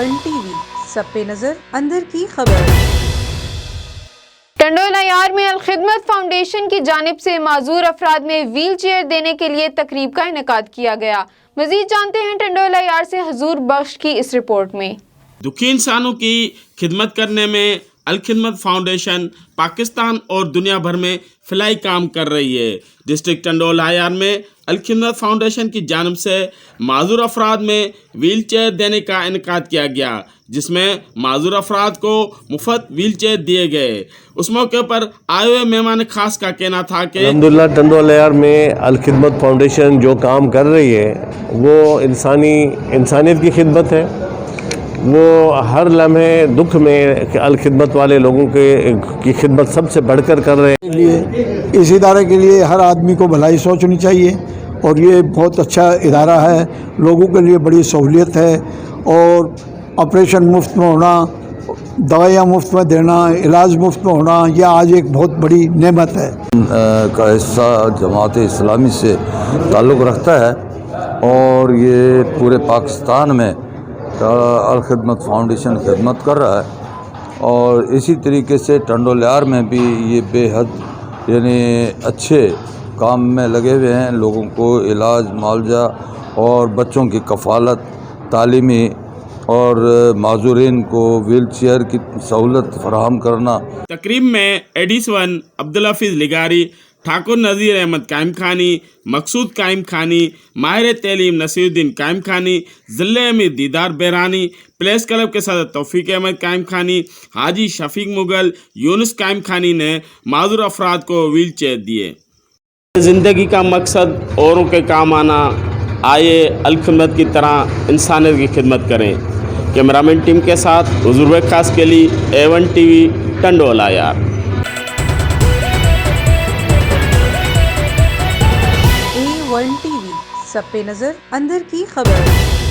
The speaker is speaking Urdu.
A1 TV سب پہ نظر اندر کی خبر۔ ٹنڈول عیار میں الخدمت فاؤنڈیشن کی جانب سے معذور افراد میں ویل چیئر دینے کے لیے تقریب کا انعقاد کیا گیا۔ مزید جانتے ہیں ٹنڈول عیار سے حضور بخش کی اس رپورٹ میں۔ دکھی انسانوں کی خدمت کرنے میں الخدمت فاؤنڈیشن پاکستان اور دنیا بھر میں فلاحی کام کر رہی ہے۔ ڈسٹرکٹ ٹنڈول عیار میں الخدمت فاؤنڈیشن کی جانب سے معذور افراد میں ویل چیئر دینے کا انعقاد کیا گیا، جس میں معذور افراد کو مفت ویل چیئر دیے گئے۔ اس موقع پر آئے ہوئے مہمان خاص کا کہنا تھا کہ الحمدللہ ٹنڈول عیار میں الخدمت فاؤنڈیشن جو کام کر رہی ہے وہ انسانیت کی خدمت ہے۔ وہ ہر لمحے دکھ میں الخدمت والے لوگوں کی خدمت سب سے بڑھ کر رہے ہیں۔ اس ادارے کے لیے ہر آدمی کو بھلائی سوچنی چاہیے اور یہ بہت اچھا ادارہ ہے، لوگوں کے لیے بڑی سہولیت ہے، اور آپریشن مفت میں ہونا، دوائیاں مفت میں دینا، علاج مفت میں ہونا، یہ آج ایک بہت بڑی نعمت ہے۔ کا حصہ جماعت اسلامی سے تعلق رکھتا ہے اور یہ پورے پاکستان میں الخدمت فاؤنڈیشن خدمت کر رہا ہے، اور اسی طریقے سے ٹنڈول عیار میں بھی یہ بے حد یعنی اچھے کام میں لگے ہوئے ہیں۔ لوگوں کو علاج معالجہ اور بچوں کی کفالت، تعلیمی اور معذورین کو ویل چیئر کی سہولت فراہم کرنا۔ تقریب میں ایڈیس 1 عبدالحفیظ لگاری، ٹھاکر نذیر احمد قائم خانی، مقصود قائم خانی، ماہر تعلیم نصیر الدین قائم خانی، ضلع امیر دیدار بحرانی، پریس کلب کے صدر توفیق احمد قائم خانی، حاجی شفیق مغل، یونس قائم خانی نے معذور افراد کو ویل چیئر دیے۔ زندگی کا مقصد اوروں کے کام آنا، آئے الخدمت کی طرح انسانیت کی خدمت کریں۔ کیمرامین ٹیم کے ساتھ حضور بخش خاص کے لیے A1 TV ٹنڈول عیار۔ A1 TV سب پہ نظر اندر کی خبر۔